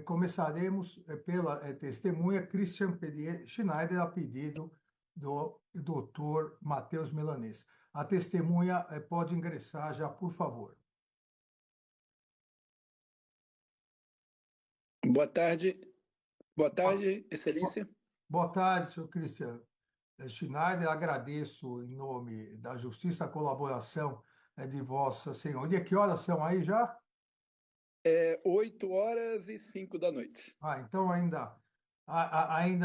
Começaremos pela testemunha Christian Schneider, a pedido do doutor Matheus Milanês. A testemunha pode ingressar já, por favor. Boa tarde, boa Boa, tarde, Excelência. boa tarde, senhor Christian Schneider. Agradeço, em nome da Justiça, a colaboração de Vossa Senhoria. Que horas são aí já? 8h05 da noite. Então ainda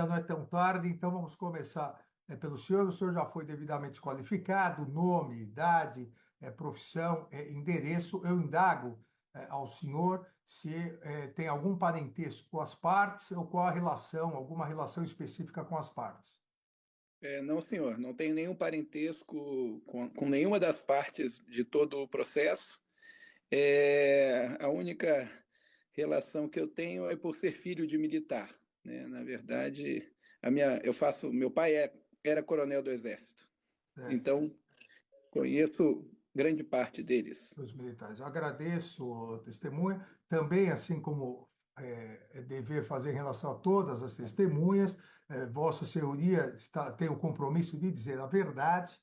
não é tão tarde, então vamos começar pelo senhor. O senhor já foi devidamente qualificado, nome, idade, profissão, endereço. Eu indago ao senhor se tem algum parentesco com as partes ou qual a relação, alguma relação específica com as partes. Não, senhor, não tenho nenhum parentesco com nenhuma das partes de todo o processo. A única relação que eu tenho é por ser filho de militar, né? Na verdade, meu pai era coronel do Exército, Certo. então conheço grande parte deles. Dos militares. Agradeço o testemunha. Também, assim como é dever fazer em relação a todas as testemunhas, Vossa Senhoria tem o compromisso de dizer a verdade,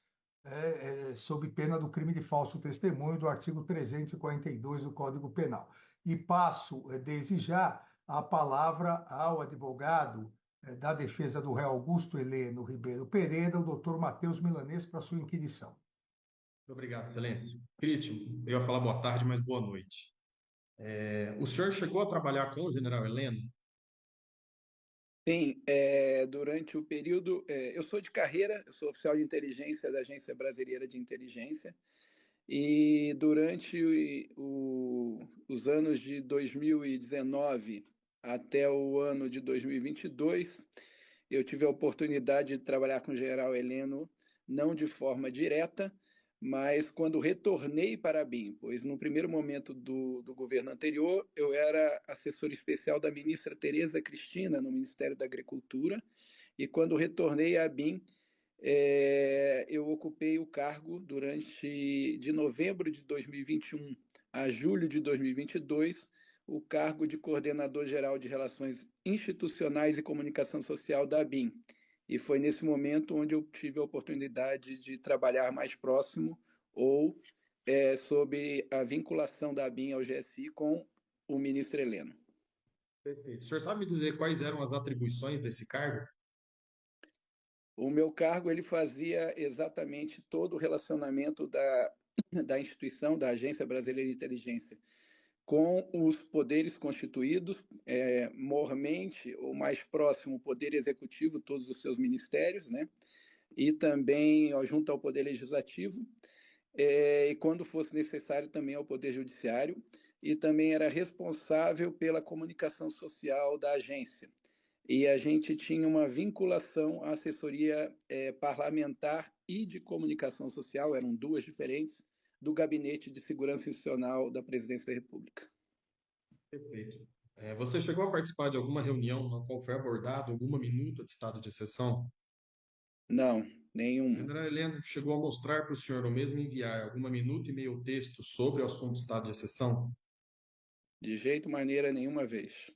sob pena do crime de falso testemunho do artigo 342 do Código Penal. E passo, desde já, a palavra ao advogado da defesa do réu Augusto Heleno Ribeiro Pereira, o doutor Matheus Milanês, para sua inquirição. Muito obrigado, Excelência. Crítico, eu ia falar boa tarde, mas boa noite. O senhor chegou a trabalhar com o general Heleno? Sim, durante o período, eu sou de carreira, eu sou oficial de inteligência da Agência Brasileira de Inteligência, e durante os anos de 2019 até o ano de 2022, eu tive a oportunidade de trabalhar com o general Heleno, não de forma direta, mas quando retornei para a BIM, pois no primeiro momento do governo anterior, eu era assessor especial da ministra Tereza Cristina, no Ministério da Agricultura, e quando retornei à BIM, eu ocupei o cargo de novembro de 2021 a julho de 2022, o cargo de coordenador geral de relações institucionais e comunicação social da ABIN. E foi nesse momento onde eu tive a oportunidade de trabalhar mais próximo ou sobre a vinculação da ABIN ao GSI com o ministro Heleno. Perfeito. O senhor sabe me dizer quais eram as atribuições desse cargo? O meu cargo ele fazia exatamente todo o relacionamento da instituição, da Agência Brasileira de Inteligência, com os poderes constituídos, mormente ou mais próximo o Poder Executivo, todos os seus ministérios, né? E também junto ao Poder Legislativo, e quando fosse necessário também ao Poder Judiciário, e também era responsável pela comunicação social da agência. E a gente tinha uma vinculação à assessoria parlamentar e de comunicação social, eram duas diferentes, do Gabinete de Segurança Institucional da Presidência da República. Perfeito. Você chegou a participar de alguma reunião na qual foi abordado alguma minuta de estado de exceção? Não, O nenhuma. general Heleno chegou a mostrar para o senhor ou mesmo enviar alguma minuta e meio texto sobre o assunto de estado de exceção? De jeito, maneira, nenhuma vez.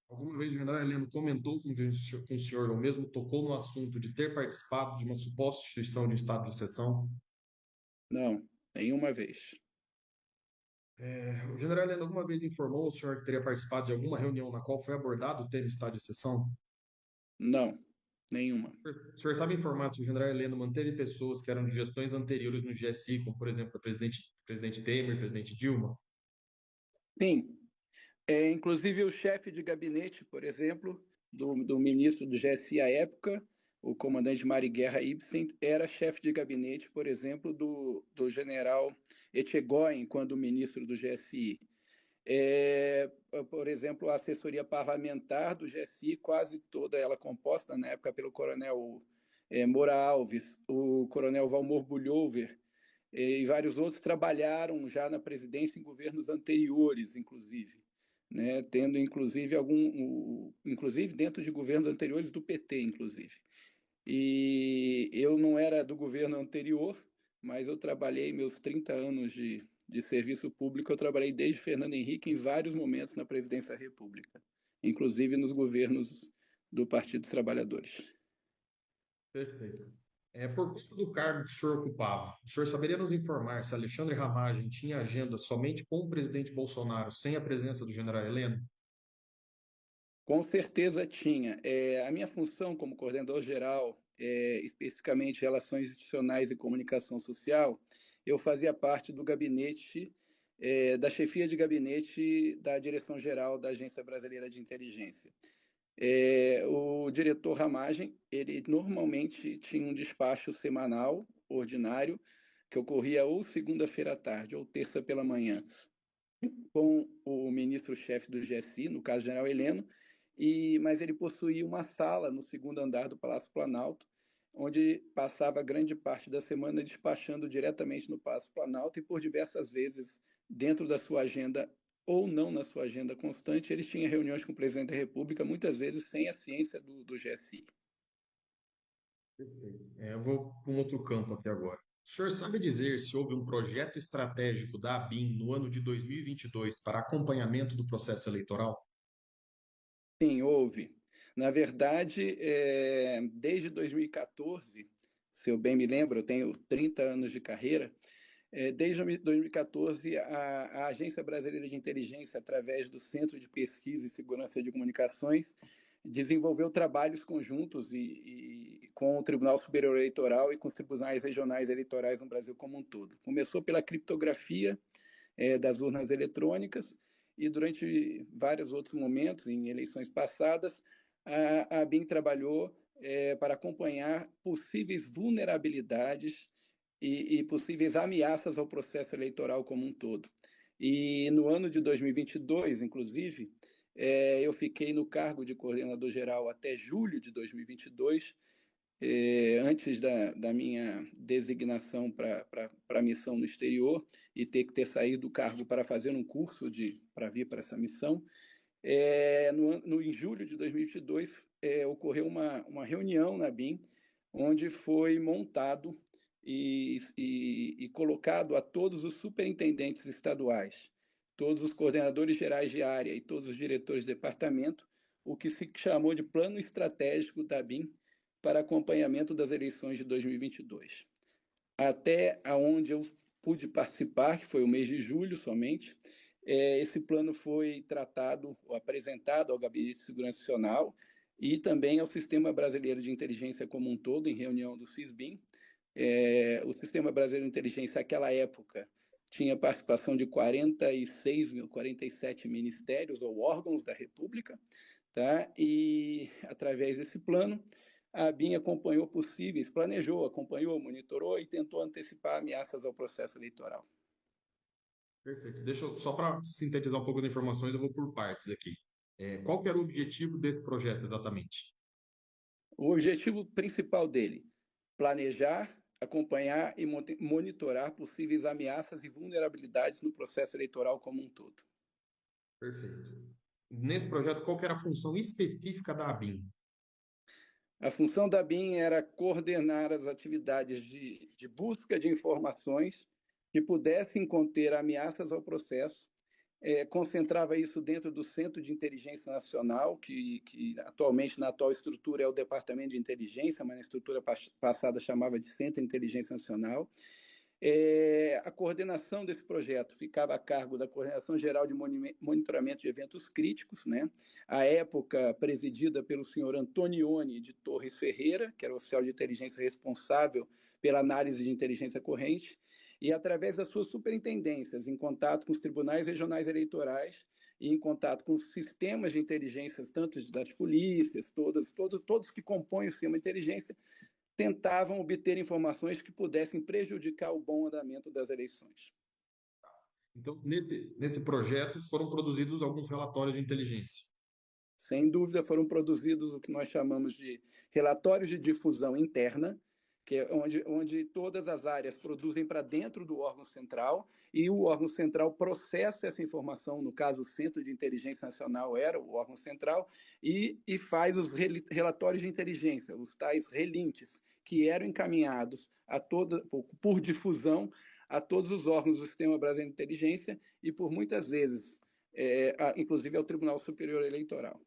Alguma vez o general Heleno comentou com o senhor ou mesmo tocou no assunto de ter participado de uma suposta instituição de estado de exceção? Não, nenhuma vez. O general Heleno alguma vez informou o senhor que teria participado de alguma reunião na qual foi abordado o tema estado de exceção? Não, nenhuma. O senhor sabe informar se o general Heleno manteve pessoas que eram de gestões anteriores no GSI, como por exemplo o presidente Temer, presidente Dilma? Sim, inclusive o chefe de gabinete, por exemplo, do ministro do GSI à época, o comandante Mari Guerra Ibsen, era chefe de gabinete, por exemplo, do general Etchegóin, quando ministro do GSI. Por exemplo, a assessoria parlamentar do GSI, quase toda ela composta, na época, pelo coronel Moura Alves, o coronel Valmor Bulhover, e vários outros trabalharam já na presidência em governos anteriores, inclusive, né, tendo inclusive dentro de governos anteriores do PT, inclusive. E eu não era do governo anterior, mas eu trabalhei meus 30 anos de serviço público, eu trabalhei desde Fernando Henrique em vários momentos na presidência da República. inclusive nos governos do Partido dos Trabalhadores. Perfeito. Por conta do cargo que o senhor ocupava, o senhor saberia nos informar se Alexandre Ramagem tinha agenda somente com o presidente Bolsonaro, sem a presença do general Heleno? Com certeza tinha. A minha função como coordenador geral, especificamente Relações Institucionais e Comunicação Social, eu fazia parte do gabinete, da chefia de gabinete da Direção-Geral da Agência Brasileira de Inteligência. O diretor Ramagem, ele normalmente tinha um despacho semanal, ordinário, que ocorria ou segunda-feira à tarde ou terça pela manhã, com o ministro-chefe do GSI, no caso, general Heleno, mas ele possuía uma sala no segundo andar do Palácio Planalto, onde passava grande parte da semana despachando diretamente no Palácio Planalto e por diversas vezes, dentro da sua agenda ou não na sua agenda constante, ele tinha reuniões com o presidente da República, muitas vezes sem a ciência do GSI. Perfeito. Eu vou para um outro campo aqui agora. O senhor sabe dizer se houve um projeto estratégico da ABIN no ano de 2022 para acompanhamento do processo eleitoral? Sim, houve. Na verdade, desde 2014, se eu bem me lembro, eu tenho 30 anos de carreira, desde 2014, a Agência Brasileira de Inteligência, através do Centro de Pesquisa e Segurança de Comunicações, desenvolveu trabalhos conjuntos com o Tribunal Superior Eleitoral e com os tribunais regionais eleitorais no Brasil como um todo. Começou pela criptografia das urnas eletrônicas e durante vários outros momentos, em eleições passadas, a ABIN trabalhou para acompanhar possíveis vulnerabilidades e possíveis ameaças ao processo eleitoral como um todo. E no ano de 2022, inclusive, eu fiquei no cargo de coordenador geral até julho de 2022, antes da minha designação para a missão no exterior e ter que ter saído do cargo para fazer um curso para vir para essa missão. Em julho de 2022, ocorreu uma reunião na BIM, onde foi montado e colocado a todos os superintendentes estaduais, todos os coordenadores gerais de área e todos os diretores de departamento, o que se chamou de Plano Estratégico da BIM para acompanhamento das eleições de 2022. Até onde eu pude participar, que foi o mês de julho somente, esse plano foi tratado ou apresentado ao Gabinete de Segurança Nacional e também ao Sistema Brasileiro de Inteligência como um todo, em reunião do SISBIM. O Sistema Brasileiro de Inteligência, naquela época, tinha participação de 47 ministérios ou órgãos da República, tá? E, através desse plano, a ABIN acompanhou, monitorou e tentou antecipar ameaças ao processo eleitoral. Perfeito. Só para sintetizar um pouco das informações, eu vou por partes aqui. Qual que era o objetivo desse projeto exatamente? O objetivo principal dele, planejar, acompanhar e monitorar possíveis ameaças e vulnerabilidades no processo eleitoral como um todo. Perfeito. Nesse projeto, qual que era a função específica da ABIN? A função da ABIN era coordenar as atividades de busca de informações que pudessem conter ameaças ao processo, concentrava isso dentro do Centro de Inteligência Nacional, que atualmente, na atual estrutura, é o Departamento de Inteligência, mas na estrutura passada chamava de Centro de Inteligência Nacional. A coordenação desse projeto ficava a cargo da Coordenação Geral de Monitoramento de Eventos Críticos, né? À época presidida pelo senhor Antonioni de Torres Ferreira, que era o oficial de inteligência responsável pela análise de inteligência corrente, e através das suas superintendências, em contato com os tribunais regionais eleitorais e em contato com os sistemas de inteligência, tanto das polícias, todos que compõem o sistema de inteligência, tentavam obter informações que pudessem prejudicar o bom andamento das eleições. Então, nesse projeto, foram produzidos alguns relatórios de inteligência. Sem dúvida, foram produzidos o que nós chamamos de relatórios de difusão interna, que é onde todas as áreas produzem para dentro do órgão central e o órgão central processa essa informação, no caso o Centro de Inteligência Nacional era o órgão central, e faz os relatórios de inteligência, os tais relintes, que eram encaminhados por difusão a todos os órgãos do Sistema Brasileiro de Inteligência e por muitas vezes, inclusive ao Tribunal Superior Eleitoral.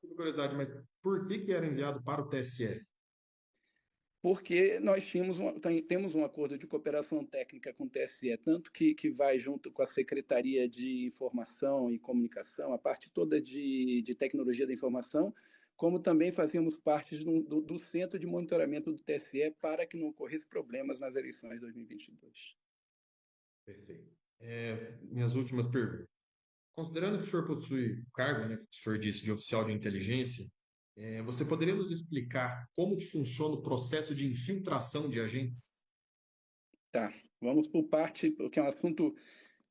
por curiosidade, mas por que era enviado para o TSE? Porque nós temos um acordo de cooperação técnica com o TSE, tanto que vai junto com a Secretaria de Informação e Comunicação, a parte toda de tecnologia da informação, como também fazíamos parte do centro de monitoramento do TSE para que não ocorresse problemas nas eleições de 2022. Perfeito. Minhas últimas perguntas. Considerando que o senhor possui o cargo, né, que o senhor disse, de oficial de inteligência, você poderia nos explicar como que funciona o processo de infiltração de agentes? Tá, vamos por parte, porque é um assunto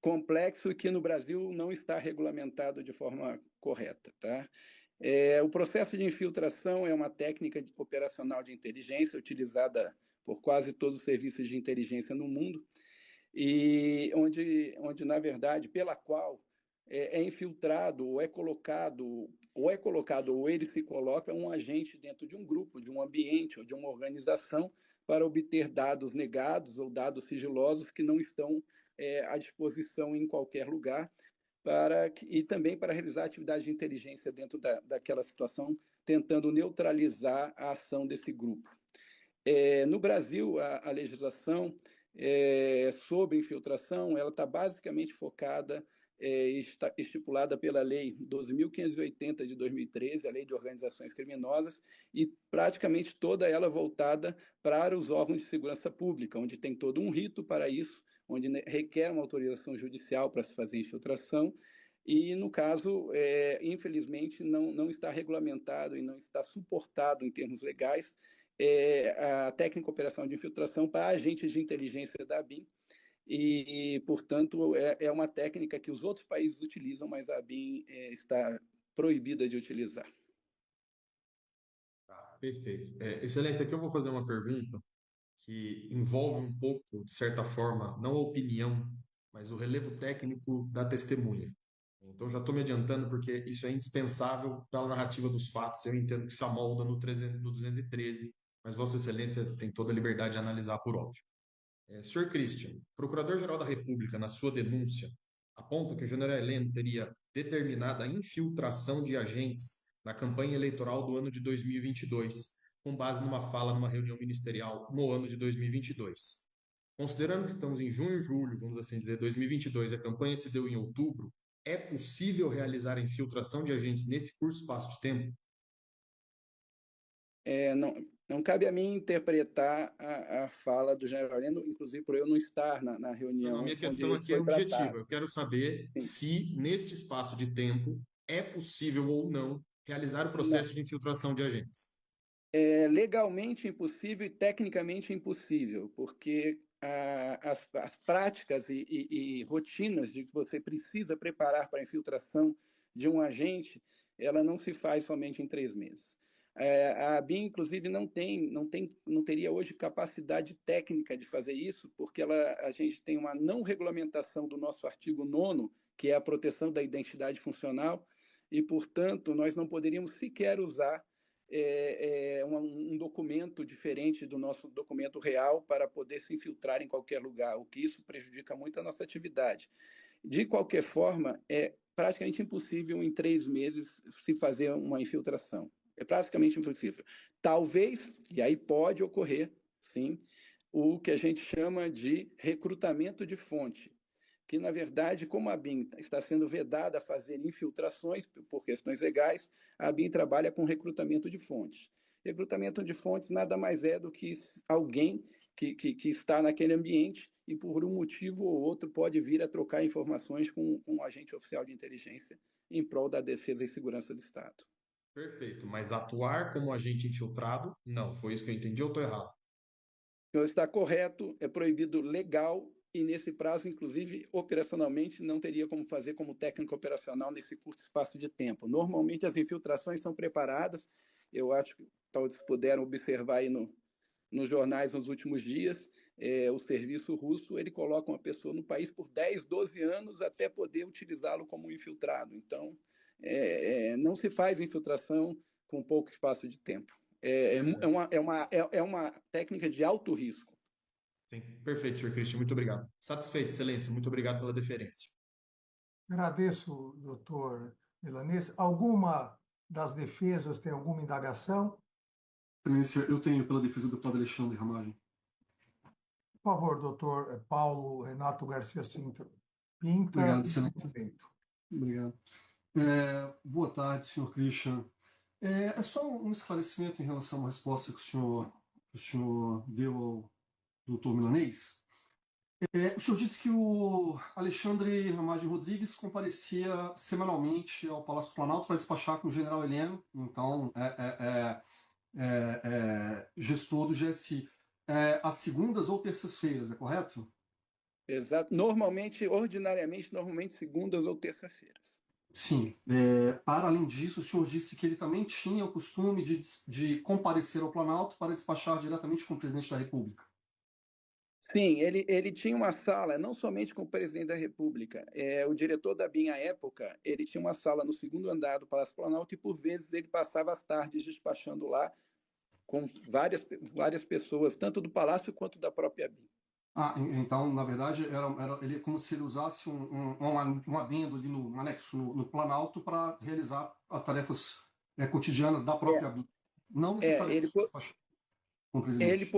complexo e que no Brasil não está regulamentado de forma correta, tá? O processo de infiltração é uma técnica operacional de inteligência utilizada por quase todos os serviços de inteligência no mundo e onde na verdade, pela qual é infiltrado ou ele se coloca um agente dentro de um grupo, de um ambiente ou de uma organização para obter dados negados ou dados sigilosos que não estão à disposição em qualquer lugar e também para realizar atividade de inteligência dentro daquela situação, tentando neutralizar a ação desse grupo. No Brasil, a legislação sobre infiltração ela está basicamente focada, está estipulada pela Lei 12.580 de 2013, a Lei de Organizações Criminosas, e praticamente toda ela voltada para os órgãos de segurança pública, onde tem todo um rito para isso, onde requer uma autorização judicial para se fazer infiltração, e, no caso, infelizmente, não está regulamentado e não está suportado em termos legais a técnica operacional de infiltração para agentes de inteligência da ABIN e, portanto, é uma técnica que os outros países utilizam, mas a ABIN está proibida de utilizar. Tá, perfeito. Excelente. Aqui eu vou fazer uma pergunta que envolve um pouco, de certa forma, não a opinião, mas o relevo técnico da testemunha. Então, já estou me adiantando porque isso é indispensável pela narrativa dos fatos. Eu entendo que se amolda no 213, mas Vossa Excelência tem toda a liberdade de analisar por óbvio. Sr. Christian, Procurador-Geral da República, na sua denúncia, aponta que o general Heleno teria determinado a infiltração de agentes na campanha eleitoral do ano de 2022, com base numa fala numa reunião ministerial no ano de 2022. Considerando que estamos em junho e julho, vamos assim dizer, 2022, a campanha se deu em outubro, é possível realizar a infiltração de agentes nesse curto espaço de tempo? Não cabe a mim interpretar a fala do general Heleno, inclusive por eu não estar na Não, não, reunião minha onde questão isso aqui é foi objetiva. tratado. Eu quero saber Sim. se, neste espaço de tempo, é possível ou não realizar o Não, processo de infiltração de agentes. é legalmente impossível e tecnicamente impossível, porque as práticas e rotinas de que você precisa preparar para a infiltração de um agente, ela não se faz somente em 3 meses. A ABIN, inclusive, não teria hoje capacidade técnica de fazer isso, porque a gente tem uma não regulamentação do nosso artigo 9º, que é a proteção da identidade funcional, e, portanto, nós não poderíamos sequer usar um documento diferente do nosso documento real para poder se infiltrar em qualquer lugar, o que isso prejudica muito a nossa atividade. De qualquer forma, é praticamente impossível em 3 meses se fazer uma infiltração. É praticamente impossível. Talvez, e aí pode ocorrer, sim, o que a gente chama de recrutamento de fonte, que, na verdade, como a ABIN está sendo vedada a fazer infiltrações por questões legais, a ABIN trabalha com recrutamento de fontes. Recrutamento de fontes nada mais é do que alguém que está naquele ambiente e, por um motivo ou outro, pode vir a trocar informações com um agente oficial de inteligência em prol da defesa e segurança do Estado. Perfeito, mas atuar como agente infiltrado, não. Foi isso que eu entendi ou estou errado? O senhor está correto, é proibido legal e nesse prazo, inclusive, operacionalmente, não teria como fazer como técnico operacional nesse curto espaço de tempo. Normalmente, as infiltrações são preparadas, eu acho que todos puderam observar aí nos jornais nos últimos dias, o serviço russo, ele coloca uma pessoa no país por 10, 12 anos até poder utilizá-lo como infiltrado. Então, não se faz infiltração com pouco espaço de tempo. É uma técnica de alto risco. Sim, perfeito, Sr. Christian, muito obrigado. Satisfeito, Excelência, muito obrigado pela deferência. Agradeço, doutor Milanês. Alguma das defesas tem alguma indagação? Excelência, eu tenho pela defesa do deputado Alexandre Ramagem. Por favor, doutor Paulo Renato Garcia Pinta. Obrigado, excelência. Obrigado. Boa tarde, senhor Christian. É só um esclarecimento em relação à resposta que o senhor deu ao doutor Milanês. O senhor disse que o Alexandre Ramagem Rodrigues comparecia semanalmente ao Palácio Planalto para despachar com o general Heleno, então gestor do GSI, às segundas ou terças-feiras, é correto? Exato. Ordinariamente, segundas ou terças-feiras. Sim. Para além disso, o senhor disse que ele também tinha o costume de comparecer ao Planalto para despachar diretamente com o presidente da República. Sim, ele tinha uma sala, não somente com o presidente da República. O diretor da BIM, à época, ele tinha uma sala no segundo andar do Palácio Planalto e, por vezes, ele passava as tardes despachando lá com várias pessoas, tanto do Palácio quanto da própria BIM. Então, na verdade, ele como se ele usasse um adendo ali um anexo no Planalto para realizar as tarefas cotidianas da própria BIM. Não necessariamente com o presidente.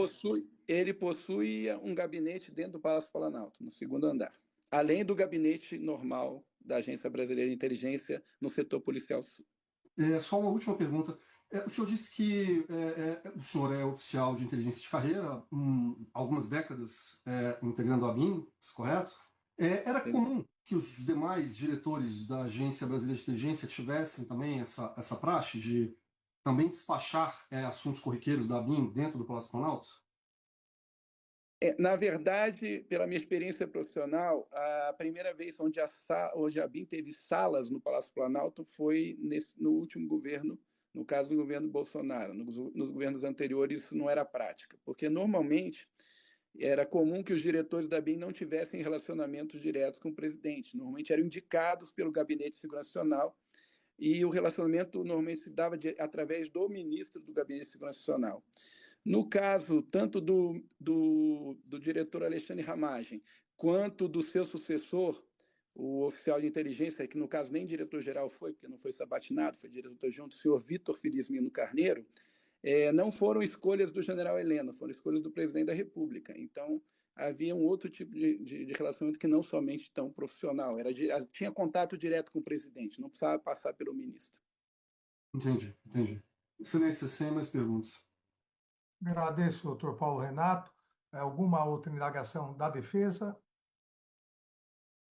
Ele possui um gabinete dentro do Palácio Planalto, no segundo andar, além do gabinete normal da Agência Brasileira de Inteligência no setor policial sul. Só uma última pergunta. O senhor disse que o senhor é oficial de inteligência de carreira, algumas décadas integrando a BIM, correto? Era comum que os demais diretores da Agência Brasileira de Inteligência tivessem também essa praxe de também despachar assuntos corriqueiros da BIM dentro do Palácio Planalto? Na verdade, pela minha experiência profissional, a primeira vez onde a BIM teve salas no Palácio Planalto foi no último governo, no caso do governo Bolsonaro. Nos governos anteriores isso não era prática, porque normalmente era comum que os diretores da BIM não tivessem relacionamentos diretos com o presidente. Normalmente eram indicados pelo Gabinete de Segurança Nacional e o relacionamento normalmente se dava através do ministro do Gabinete de Segurança Nacional. No caso, tanto do diretor Alexandre Ramagem, quanto do seu sucessor, o oficial de inteligência, que no caso nem diretor-geral foi, porque não foi sabatinado, foi diretor junto, o senhor Vitor Felizmino Carneiro, não foram escolhas do general Heleno, foram escolhas do presidente da República. Então, havia um outro tipo de relacionamento que não somente tão profissional, tinha contato direto com o presidente, não precisava passar pelo ministro. Entendi. Excelência, sem mais perguntas. Agradeço, doutor Paulo Renato. Alguma outra indagação da defesa?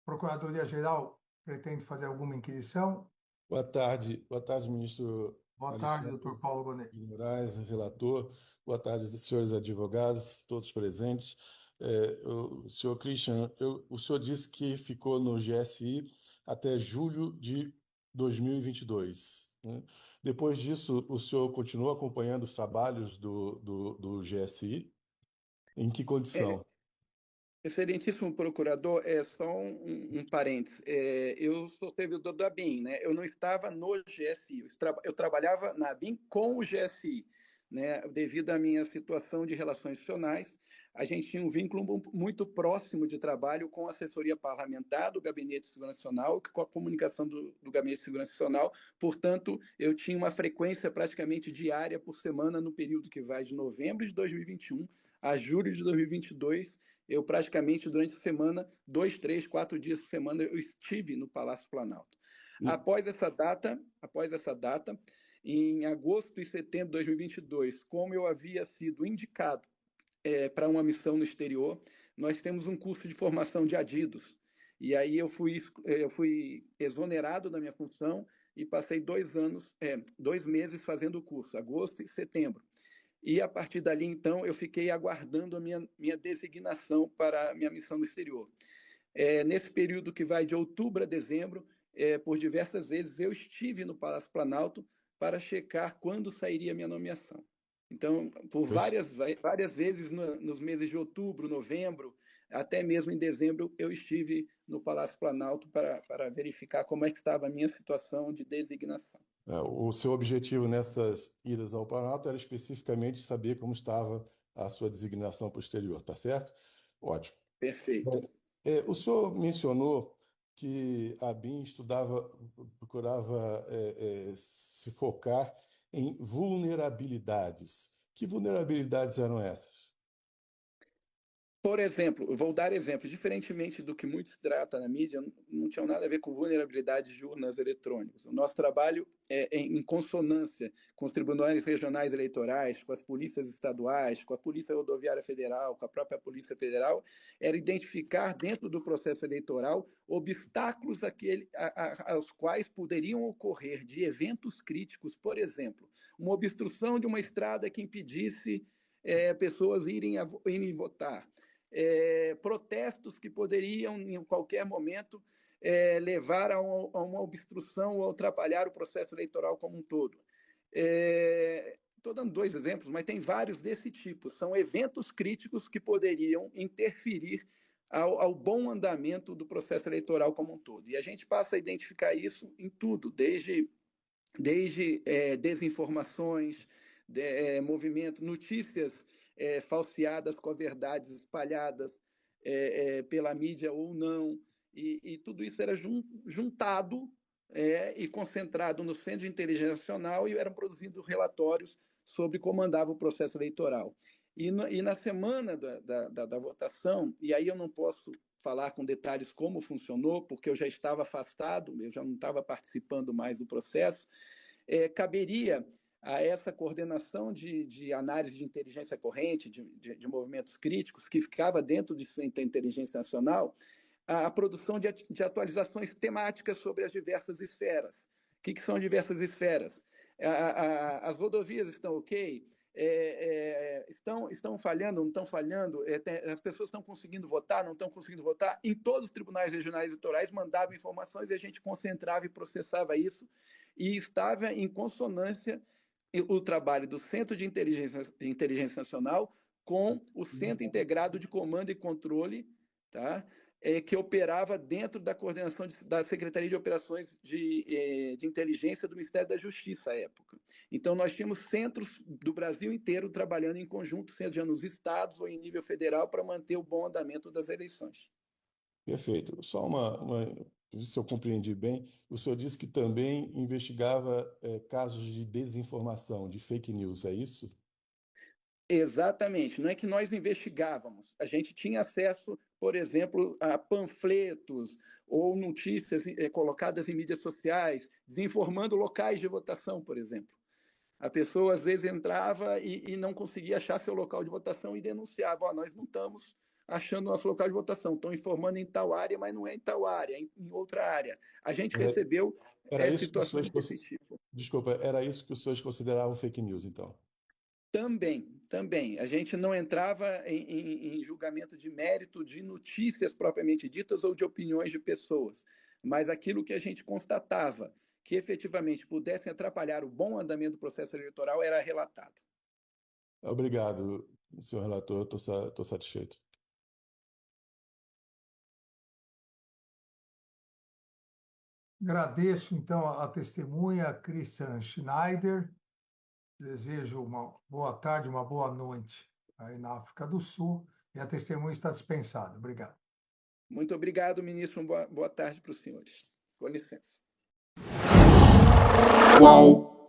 Procuradoria-Geral pretende fazer alguma inquisição? Boa tarde, ministro. Boa tarde, doutor Paulo Bonet. Moraes, relator. Boa tarde, senhores advogados, todos presentes. O senhor Christian, o senhor disse que ficou no GSI até julho de 2022, né? Depois disso, o senhor continuou acompanhando os trabalhos do GSI? Em que condição? Excelentíssimo procurador, só um parênteses. Eu sou servidor da BIM, né? Eu não estava no GSI, eu trabalhava na BIM com o GSI, né? Devido à minha situação de relações institucionais, a gente tinha um vínculo muito próximo de trabalho com a assessoria parlamentar do Gabinete de Segurança Nacional, com a comunicação do Gabinete de Segurança Nacional. Portanto, eu tinha uma frequência praticamente diária por semana no período que vai de novembro de 2021 a julho de 2022. Eu praticamente, durante a semana, 2, 3, 4 dias por semana, eu estive no Palácio Planalto. Após essa data, em agosto e setembro de 2022, como eu havia sido indicado para uma missão no exterior, nós temos um curso de formação de adidos. E aí eu fui exonerado da minha função e passei 2 meses fazendo o curso, agosto e setembro. E, a partir dali, então, eu fiquei aguardando a minha designação para a minha missão no exterior. Nesse período que vai de outubro a dezembro, por diversas vezes, eu estive no Palácio Planalto para checar quando sairia a minha nomeação. Então, por várias vezes, nos meses de outubro, novembro, até mesmo em dezembro, eu estive no Palácio Planalto para verificar como é que estava a minha situação de designação. O seu objetivo nessas idas ao Planalto era especificamente saber como estava a sua designação posterior, tá certo? Ótimo. Perfeito. O senhor mencionou que a BIM procurava se focar em vulnerabilidades. Que vulnerabilidades eram essas? Por exemplo, eu vou dar exemplos, diferentemente do que muito se trata na mídia, não tinha nada a ver com vulnerabilidades de urnas eletrônicas. O nosso trabalho é em consonância com os tribunais regionais eleitorais, com as polícias estaduais, com a Polícia Rodoviária Federal, com a própria Polícia Federal, era identificar dentro do processo eleitoral obstáculos aos quais poderiam ocorrer de eventos críticos, por exemplo, uma obstrução de uma estrada que impedisse pessoas irem votar. Protestos que poderiam, em qualquer momento, levar a uma obstrução ou atrapalhar o processo eleitoral como um todo. Estou dando 2 exemplos, mas tem vários desse tipo. São eventos críticos que poderiam interferir ao bom andamento do processo eleitoral como um todo. E a gente passa a identificar isso em tudo, desde desinformações, movimento, notícias falseadas com verdades espalhadas pela mídia ou não, e tudo isso era juntado e concentrado no Centro de Inteligência Nacional e eram produzidos relatórios sobre como andava o processo eleitoral. E na semana da votação, e aí eu não posso falar com detalhes como funcionou, porque eu já estava afastado, eu já não estava participando mais do processo, caberia a essa coordenação de análise de inteligência corrente, de movimentos críticos, que ficava dentro do Centro de Inteligência Nacional, a produção de atualizações temáticas sobre as diversas esferas. O que são diversas esferas? As rodovias estão ok? Estão falhando, não estão falhando? As pessoas estão conseguindo votar, não estão conseguindo votar? Em todos os tribunais regionais eleitorais mandavam informações e a gente concentrava e processava isso, e estava em consonância o trabalho do Centro de Inteligência Nacional com o Centro Integrado de Comando e Controle, tá? Que operava dentro da coordenação da Secretaria de Operações de Inteligência do Ministério da Justiça à época. Então, nós tínhamos centros do Brasil inteiro trabalhando em conjunto, seja nos estados ou em nível federal, para manter o bom andamento das eleições. Perfeito. Só se eu compreendi bem, o senhor disse que também investigava casos de desinformação, de fake news, é isso? Exatamente. Não é que nós investigávamos. A gente tinha acesso, por exemplo, a panfletos ou notícias colocadas em mídias sociais, desinformando locais de votação, por exemplo. A pessoa, às vezes, entrava e não conseguia achar seu local de votação e denunciava: nós não estamos achando nosso local de votação, estão informando em tal área, mas não é em tal área, é em outra área. A gente recebeu situações desse tipo. Desculpa, era isso que os senhores consideravam fake news, então? Também. A gente não entrava em julgamento de mérito de notícias propriamente ditas ou de opiniões de pessoas, mas aquilo que a gente constatava que efetivamente pudessem atrapalhar o bom andamento do processo eleitoral era relatado. Obrigado, senhor relator, estou satisfeito. Agradeço, então, a testemunha Christian Schneider. Desejo uma boa tarde, uma boa noite aí na África do Sul. E a testemunha está dispensada. Obrigado. Muito obrigado, ministro. Boa tarde para os senhores. Com licença. Qual